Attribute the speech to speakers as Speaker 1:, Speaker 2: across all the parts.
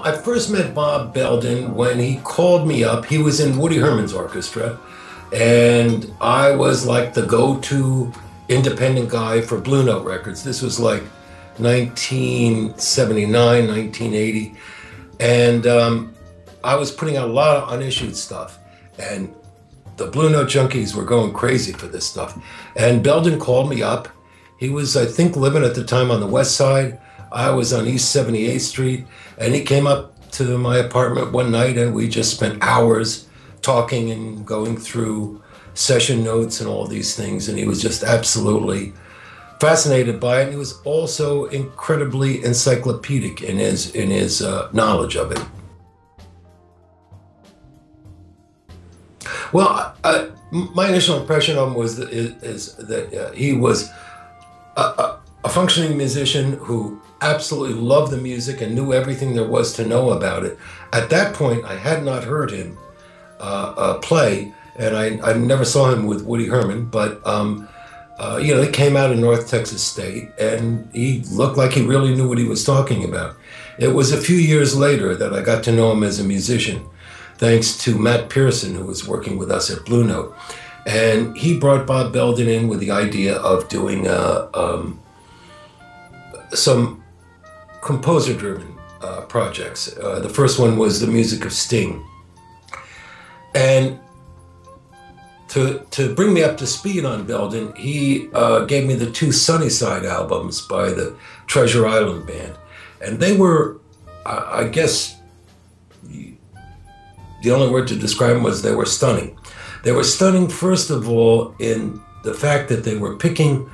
Speaker 1: I first met Bob Belden when he called me up. He was in Woody Herman's orchestra, and I was like the go-to independent guy for Blue Note Records. This was like 1979, 1980, and I was putting out a lot of unissued stuff, and the Blue Note junkies were going crazy for this stuff. And Belden called me up. He was, I think, living at the time on the West Side. I was on East 78th Street, and he came up to my apartment one night, and we just spent hours talking and going through session notes and all these things, and he was just absolutely fascinated by it. And he was also incredibly encyclopedic in his knowledge of it. Well, my initial impression of him was that, he was a functioning musician who absolutely loved the music and knew everything there was to know about it. At that point, I had not heard him play, and I never saw him with Woody Herman, but you know, he came out of North Texas State, and he looked like he really knew what he was talking about. It was a few years later that I got to know him as a musician, thanks to Matt Pearson, who was working with us at Blue Note. And he brought Bob Belden in with the idea of doing some composer-driven projects. The first one was the music of Sting. And to bring me up to speed on Belden, he gave me the two Sunnyside albums by the Treasure Island Band. And they were, I guess, the only word to describe them was they were stunning. They were stunning, first of all, in the fact that they were picking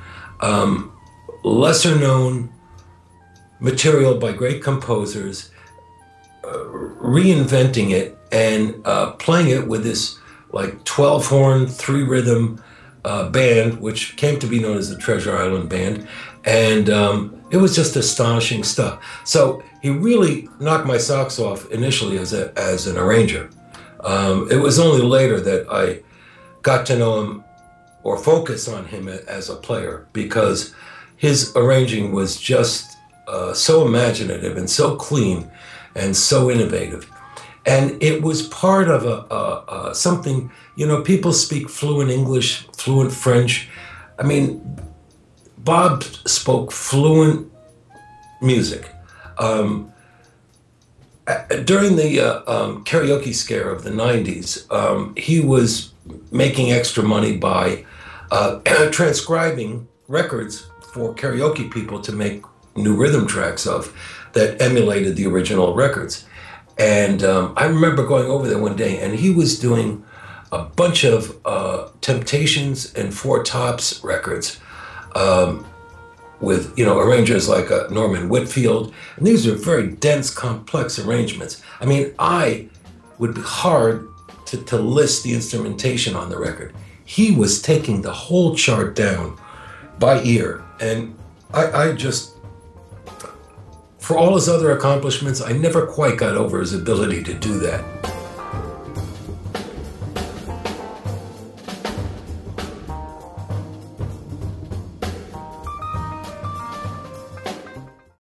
Speaker 1: lesser-known material by great composers, reinventing it, and playing it with this like 12-horn, 3-rhythm band, which came to be known as the Treasure Island Band. And it was just astonishing stuff. So he really knocked my socks off initially as an arranger. It was only later that I got to know him or focus on him as a player, because his arranging was just so imaginative and so clean and so innovative. And it was part of something, you know, people speak fluent English, fluent French. I mean, Bob spoke fluent music. During the karaoke scare of the 90s, he was making extra money by transcribing records for karaoke people to make new rhythm tracks of that emulated the original records. And I remember going over there one day, and he was doing a bunch of Temptations and Four Tops records with, you know, arrangers like Norman Whitfield. And these are very dense, complex arrangements. I mean, I would be hard to list the instrumentation on the record. He was taking the whole chart down by ear. And I just, for all his other accomplishments, I never quite got over his ability to do that.